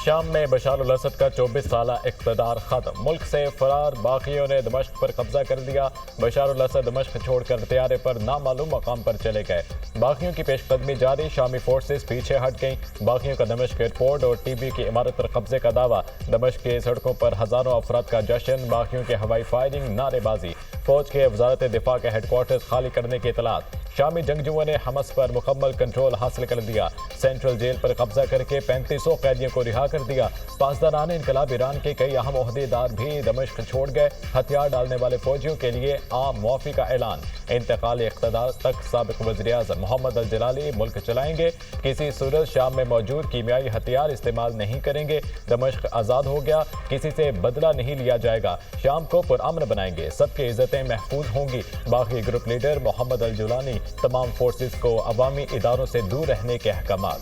शाम में बशार अल असद का 24 साल इक़्तिदार ख़त्म। मुल्क से फरार बागियों ने दमिश्क पर कब्जा कर दिया। बशार अल असद दमिश्क छोड़कर तैयारे पर नामालूम मकाम पर चले गए। बागियों की पेशकदमी जारी, शामी फोर्सेस पीछे हट गईं। बागियों का दमिश्क एयरपोर्ट और टीबी की इमारत पर कब्जे का दावा। दमिश्क की सड़कों पर हजारों अफराद का जश्न। बागियों की हवाई फायरिंग, नारेबाजी। फौज के वजारत दिफा के हेडक्वार्टर्स खाली करने की इतलात। शामी जंगजुओं ने हमस पर मुकम्मल कंट्रोल हासिल कर दिया। सेंट्रल जेल पर कब्जा करके 3500 कैदियों को रिहा कर दिया। पासदारान इनकलाब ईरान के कई अहम ओहदेदार भी दमिश्क छोड़ गए। हथियार डालने वाले फौजियों के लिए आम मुआफी का ऐलान। इंतकाल इक़्तिदार तक साबिक वज़ीर-ए-आज़म मोहम्मद अल जलाली मुल्क चलाएंगे। किसी सूरत शाम में मौजूद कीमियाई हथियार इस्तेमाल नहीं करेंगे। दमिश्क आज़ाद हो गया, किसी से बदला नहीं लिया जाएगा। शाम को पुरअमन बनाएंगे, सबकी इज्जतें महफूज होंगी। बागी ग्रुप लीडर मोहम्मद अल जुलानी तमाम फोर्सेस को अवामी इदारों से दूर रहने के अहकामात।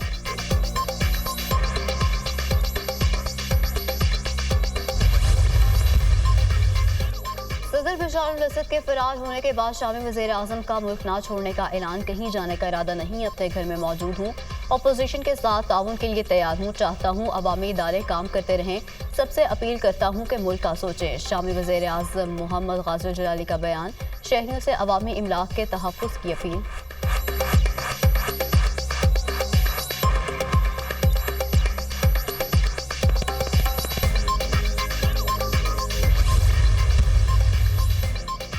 सदर बशार अल असद के फरार होने के बाद शामी वज़ीर-ए-आज़म का मुल्क ना छोड़ने का ऐलान, कहीं जाने का इरादा नहीं, अपने घर में मौजूद हूँ, अपोजिशन के साथ ताउन के लिए तैयार हूँ, चाहता हूँ अवामी इदारे काम करते रहें, सबसे अपील करता हूँ कि मुल्क का सोचें। शामी वज़ीर-ए-आज़म मोहम्मद गाज़ी अल जलाली का बयान, शहरियों से अवामी इमलाक के तहफ़्फ़ुज़ की अपील।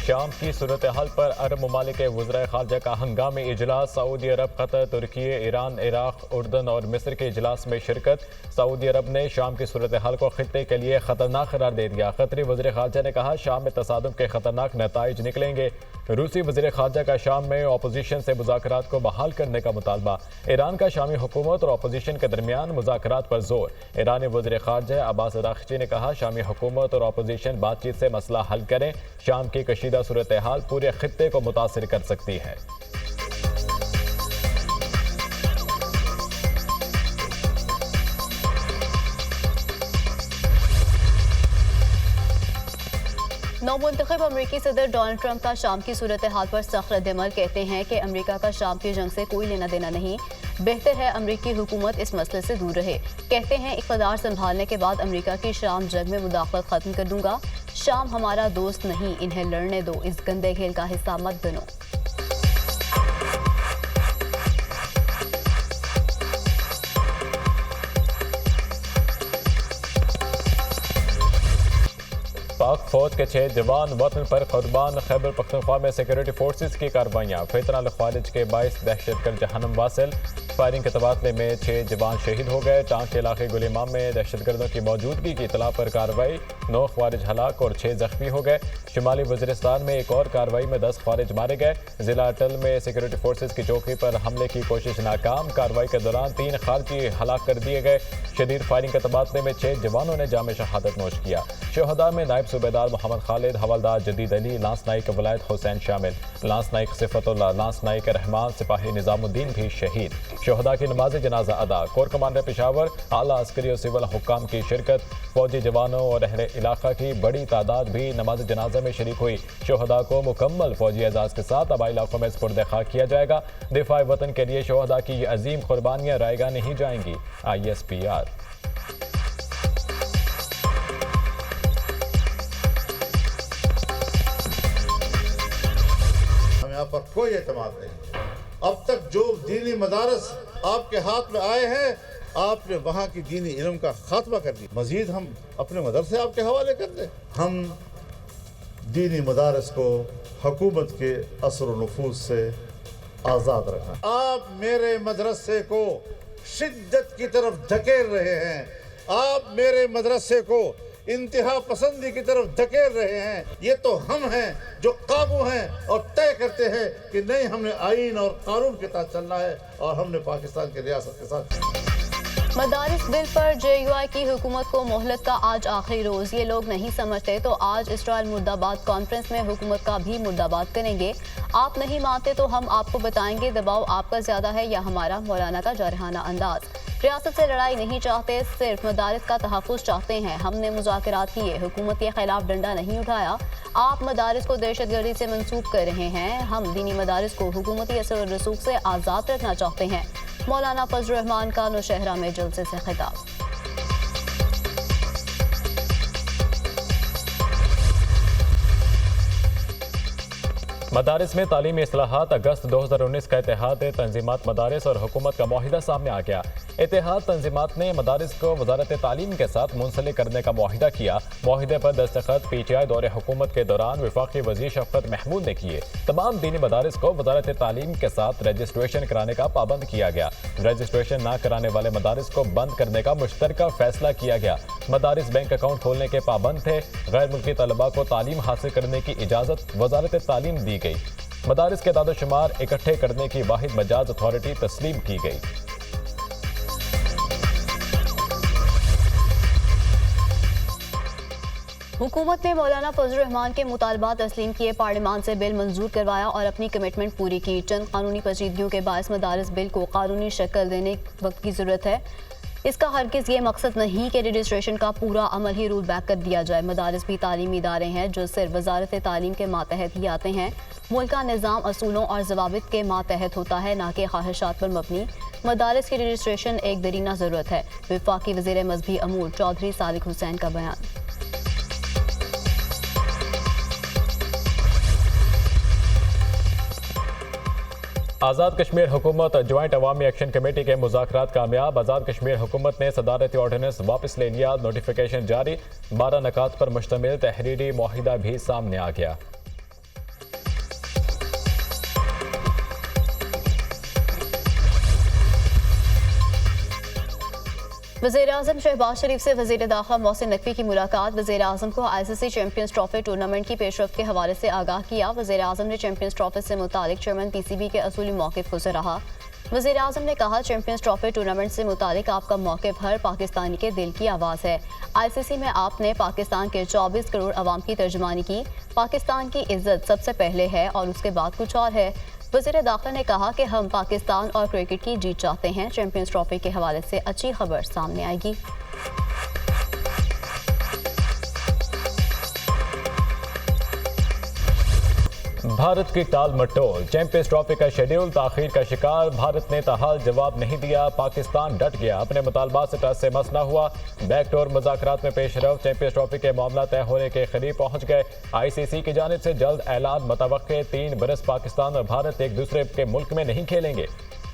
शाम की सूरत हाल पर अरब ममालिक के वज़राए ख़ारजा का हंगामी इजलास। सऊदी अरब, कतर, तुर्की, ईरान, इराक, उर्दन और मिस्र के इजलास में शिरकत। सऊदी अरब ने शाम की सूरत हाल को खित्ते के लिए खतरनाक करार दे दिया। कतरी वज़ीर ख़ारजा ने कहा, शाम में तसादुम के खतरनाक नताइज निकलेंगे। रूसी वज़ीर ख़ारजा का शाम में अपोजिशन से मुज़ाकरात को बहाल करने का मुतालबा। ईरान का शामी हुकूमत और अपोजिशन के दरमियान मुज़ाकरात पर जोर। ईरानी वज़ीर ख़ारजा अब्बास अराग़ची ने कहा, शामी हुकूमत और अपोजिशन बातचीत से मसला हल करें। शाम की कशीदा सूरत हाल पूरे खित्ते को मुतासिर कर सकती है। नौमुंतखब अमरीकी सदर डोनाल्ड ट्रंप का शाम की सूरत हाल पर सख्त रद्द-ए-अमल, कहते हैं कि अमरीका का शाम की जंग से कोई लेना देना नहीं, बेहतर है अमरीकी हुकूमत इस मसले से दूर रहे। कहते हैं, इक़्तिदार संभालने के बाद अमरीका की शाम जंग में मुदाखलत खत्म कर दूंगा। शाम हमारा दोस्त नहीं, इन्हें लड़ने दो, इस गंदे खेल का हिस्सा मत बनो। पाक फौज के 6 जवान वतन पर कुर्बान। खैबर पख्तूनख्वा में सिक्योरिटी फोर्सेस की कार्रवाइयाँ। फितना ख़वारिज के बाइस दहशतगर्द जहन्नम वासिल। फायरिंग के तबादले में 6 जवान शहीद हो गए। टांग के इलाके गुलिमाम में दहशतगर्दों की मौजूदगी की इतला पर कार्रवाई, 9 ख़वारिज हलाक और 6 जख्मी हो गए। शुमाली वज़ीरिस्तान में एक और कार्रवाई में 10 ख़वारिज मारे गए। जिला अटल में सिक्योरिटी फोर्सेस की चौकी पर हमले की कोशिश नाकाम। कार्रवाई के दौरान 3 खारजी हलाक कर दिए गए। शदीद फायरिंग के तबादले में 6 जवानों ने जाम शहादत नोश किया। शोहदा में नायब सूबेदार मोहम्मद खालिद, हवलदार जदीद अली, लांस नाइक वलायत हुसैन शामिल। लांस नाइक सिफतुल्लाह, लांस नाइक रहमान, सिपाही निजामुद्दीन भी शहीद। शोहदा की नमाज जनाजा अदा। कोर कमांडर पेशावर, आला अस्करी और सिविल हुक्काम की शिरकत। फौजी जवानों और अहले इलाका की बड़ी तादाद भी नमाज जनाजा में शरीक हुई। शोहदा को मुकम्मल फौजी एजाज़ के साथ आबाई इलाकों में सुपुर्द खाक किया जाएगा। दिफा वतन के लिए शोहदा की ये अजीम कुर्बानियाँ रायगा नहीं जाएंगी। ISPR। यहाँ पर कोई एतमाद नहीं। अब तक जो दीनी मदारस आपके हाथ में आए हैं, आपने वहाँ की दीनी इल्म का खात्मा कर दिया। मजीद हम अपने मदरसे आपके हवाले कर दें। हम दीनी मदारस को हुकूमत के असर व नफूज से आज़ाद रखना। आप मेरे मदरसे को शिद्दत की तरफ धकेल रहे हैं। आप मेरे मदरसे को इंतहा पसंदी की तरफ धकेल रहे हैं। ये तो हम हैं जो काबू हैं और तय करते हैं कि नहीं, हमने आईन और कानून के तहत चलना है और हमने पाकिस्तान की रियासत के साथ। मदारिस बिल पर JUI की हुकूमत को मोहलत का आज आखिरी रोज। ये लोग नहीं समझते तो आज इसराइल मुर्दाबाद कॉन्फ्रेंस में हुकूमत का भी मुर्दाबाद करेंगे। आप नहीं मानते तो हम आपको बताएंगे दबाव आपका ज्यादा है या हमारा। मौलाना का जारहाना अंदाज। रियासत से लड़ाई नहीं चाहते, सिर्फ मदारिस का तहफ़्फ़ुज़ चाहते हैं। हमने मुज़ाकरात किए, हुकूमत के खिलाफ डंडा नहीं उठाया। आप मदारिस को दहशतगर्दी से मंसूब कर रहे हैं। हम दीनी मदारिस को हुकूमती असर और रसूख से आज़ाद रखना चाहते हैं। मौलाना फजल रहमान का नौशहरा में जलसे से खिताब। मदारिस में तालीमी इस्लाहात। अगस्त 2019 का इत्तेहाद तंजीमात मदारिस और हुकूमत का मुआहिदा सामने आ गया। इत्तेहाद तंजीमात ने मदारिस को वजारत तालीम के साथ मुंसलिक करने का मुआहिदा किया। मुआहिदे पर दस्तखत PTI दौरे हुकूमत के दौरान वफाकी वज़ीर शफ़क़त महमूद ने किए। तमाम दीनी मदारिस को वजारत तालीम के साथ रजिस्ट्रेशन कराने का पाबंद किया गया। रजिस्ट्रेशन न कराने वाले मदारिस को बंद करने का मुश्तरका फैसला किया गया। मदारिस बैंक अकाउंट खोलने के पाबंद थे। गैर मुल्की तलबा को तालीम हासिल करने की इजाज़त वजारत तालीम दी गई। मदारिस के दादोशुमार इकट्ठे करने की वाहिद मजाज अथॉरिटी तस्लीम की गई। हुकूमत ने मौलाना फजल रहमान के मुतालबात तस्लीम किए, पार्लियामान से बिल मंजूर करवाया और अपनी कमिटमेंट पूरी की। चंद कानूनी पेचीदगियों के बायस मदारिस बिल को कानूनी शक्ल देने वक्त की जरूरत है। इसका हरगिज़ ये मकसद नहीं कि रजिस्ट्रेशन का पूरा अमल ही रूल बैक कर दिया जाए। मदारिस भी तालीमी इदारे हैं जो सिर्फ वजारत तालीम के मातहत ही आते हैं। मुल्क का निज़ाम असूलों और ज़वाबित के मातहत होता है, ना कि ख्वाहिशात पर मबनी। मदारिस की रजिस्ट्रेशन एक दरीना ज़रूरत है। वफाकी वज़ीर मज़हबी अमूर चौधरी सालिक हुसैन का बयान। आज़ाद कश्मीर हुकूमत ज्वाइंट अवामी एक्शन कमेटी के मुज़ाकरात कामयाब। आज़ाद कश्मीर हुकूमत ने सदारती ऑर्डिनेंस वापस ले लिया। नोटिफिकेशन जारी। 12 नकात पर मुश्तमिल तहरीरी मुआहिदा भी सामने आ गया। वज़ीर आज़म शहबाज शरीफ से वज़ीर दाखिला मोहसिन नकवी की मुलाकात। वज़ीर आज़म को ICC चैंपियंस ट्रॉफी टूर्नामेंट की पेशरफ के हवाले से आगाह किया। वज़ीर आज़म ने चैंपियंस ट्रॉफी से मुतालिक चेयरमैन PCB के असूली मौक़िफ़ को सराहा। वज़ीर आज़म ने कहा, चैंपियंस ट्रॉफी टूर्नामेंट से मुतालिक आपका मौक़िफ़ हर पाकिस्तानी के दिल की आवाज़ है। ICC में आपने पाकिस्तान के 24 करोड़ अवाम की तर्जुमानी की। पाकिस्तान की इज्जत सबसे पहले है और उसके बाद कुछ और है। वज़ीर दाखिला ने कहा कि हम पाकिस्तान और क्रिकेट की जीत चाहते हैं। चैंपियंस ट्रॉफी के हवाले से अच्छी खबर सामने आएगी। भारत की टाल मटोल। चैंपियंस ट्रॉफी का शेड्यूल ताखीर का शिकार। भारत ने ताहाल जवाब नहीं दिया। पाकिस्तान डट गया। अपने मुतालबात से टस से मस न हुआ। बैकडोर मुज़ाकरात में पेशरफ। चैंपियंस ट्रॉफी के मामला तय होने के करीब पहुंच गए। ICC की जानिब से जल्द ऐलान मुतवक्के। 3 बरस पाकिस्तान और भारत एक दूसरे के मुल्क में नहीं खेलेंगे।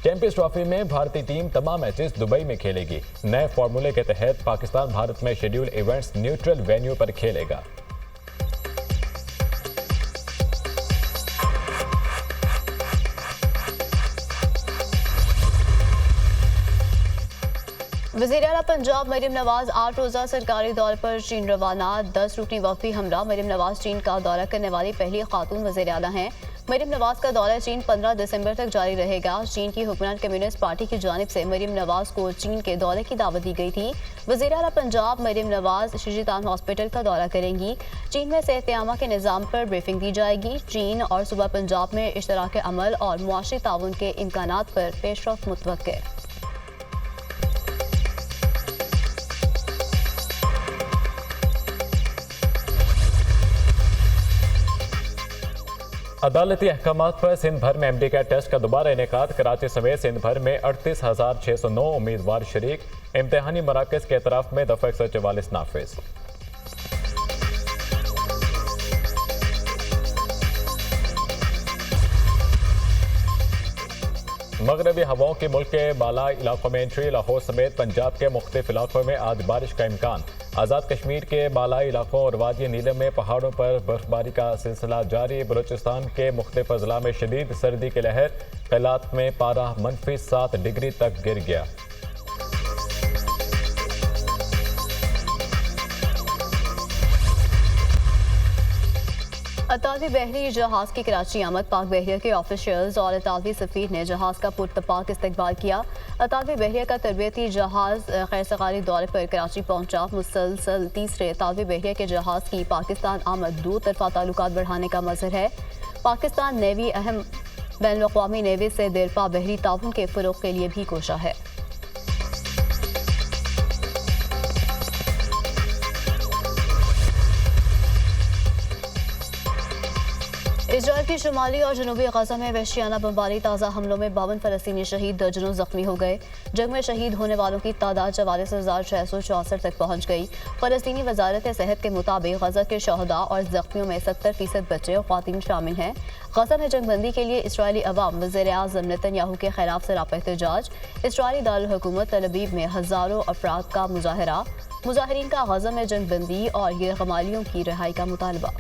चैंपियंस ट्रॉफी में भारतीय टीम तमाम मैचेस दुबई में खेलेगी। नए फार्मूले के तहत पाकिस्तान भारत में शेड्यूल इवेंट्स न्यूट्रल वेन्यू पर खेलेगा। वज़ीर आला पंजाब मरीम नवाज 8 रोज़ा सरकारी दौरे पर चीन रवाना। 10 रुकनी वफ़ी हमरा। मरीम नवाज चीन का दौरा करने वाली पहली खातून वज़ीर आला हैं। मरीम नवाज का दौरा चीन 15 दिसंबर तक जारी रहेगा। चीन की हुक्मरान कम्युनिस्ट पार्टी की जानिब से मरीम नवाज को चीन के दौरे की दावत दी गई थी। वज़ीर आला पंजाब मरीम नवाज शिजितान हॉस्पिटल का दौरा करेंगी। चीन में सेहत-ए-आमा के निज़ाम पर ब्रीफिंग दी जाएगी। चीन और सूबा पंजाब में इश्तराक अमल और मुआशी ताउन के इम्कानात पर पेशरफ मुतवक्के। अदालती अहकामात पर सिंध भर में MD-कैट टेस्ट का दोबारा इनेकाद। कराची समेत सिंध भर में 38,609 उम्मीदवार शरीक। इम्तहानी मराकज़ के अतराफ में दफ़ा 144 नाफिज। मगरबी हवाओं की मुल्क के बालाई इलाकों में एंट्री। लाहौर समेत पंजाब के मुख्तलिफ इलाकों में आज बारिश का इम्कान। आज़ाद कश्मीर के बालाई इलाकों और वादी नीलम में पहाड़ों पर बर्फबारी का सिलसिला जारी। बलूचिस्तान के मुख्तलिफ अजला में शदीद सर्दी की लहर। कैलात में पारा -7 डिग्री तक गिर गया। अतालवी बहरी जहाज की कराची आमद। पाक बहरिया के ऑफिशियल्स और अतालवी सफीर ने जहाज का पुरतपाक इस्तकबाल किया। अतालवी बहरिया का तरबियती जहाज खैरसगारी दौरे पर कराची पहुंचा। मुसलसल तीसरे अतालवी बहरिया के जहाज की पाकिस्तान आमद 2 तरफा ताल्लुकात बढ़ाने का मज़हर है। पाकिस्तान नेवी अहम बैनुल-अक़वामी नेवी से देरपा बहरी ताउन के फ़रोग़ के लिए भी कोशा है। इजरायल की शुमाली और जनूबी गजा में वहशियाना बमबारी ताज़ा हमलों में 52 फलस्तीनी शहीद, दर्जनों जख्मी हो गए। जंग में शहीद होने वालों की तादाद 44,664 तक पहुंच गई। फलस्तीनी वजारत सेहत के मुताबिक गजा के शहदा और जख्मियों में 70% बच्चे और ख्वातीन शामिल हैं। गजा में जंगबंदी के लिए इसराइली अवाम वज़ीर-ए-आज़म नेतन्याहू के खिलाफ सरापा एहतजाज। इसराइली दारुल हुकूमत तल अवीव में हज़ारों अफराद का मुजाहरा। मुजाहिरीन का गजा में जंगबंदी और गिरगमालियों की रिहाई का मुतालबा।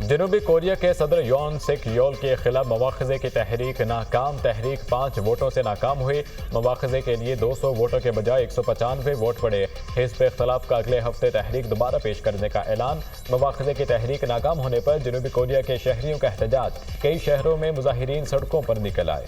जनूबी कोरिया के सदर योन सिक योल के खिलाफ मवाख़ज़े की तहरीक नाकाम। तहरीक 5 वोटों से नाकाम हुई। मवाख़ज़े के लिए 200 वोटों के बजाय 195 वोट पड़े। हिज़्ब इख्तिलाफ का अगले हफ्ते तहरीक दोबारा पेश करने का ऐलान। मवाख़ज़े की तहरीक नाकाम होने पर जनूबी कोरिया के शहरियों का एहतजाज। कई शहरों में मुजाहिरीन सड़कों पर निकल आए।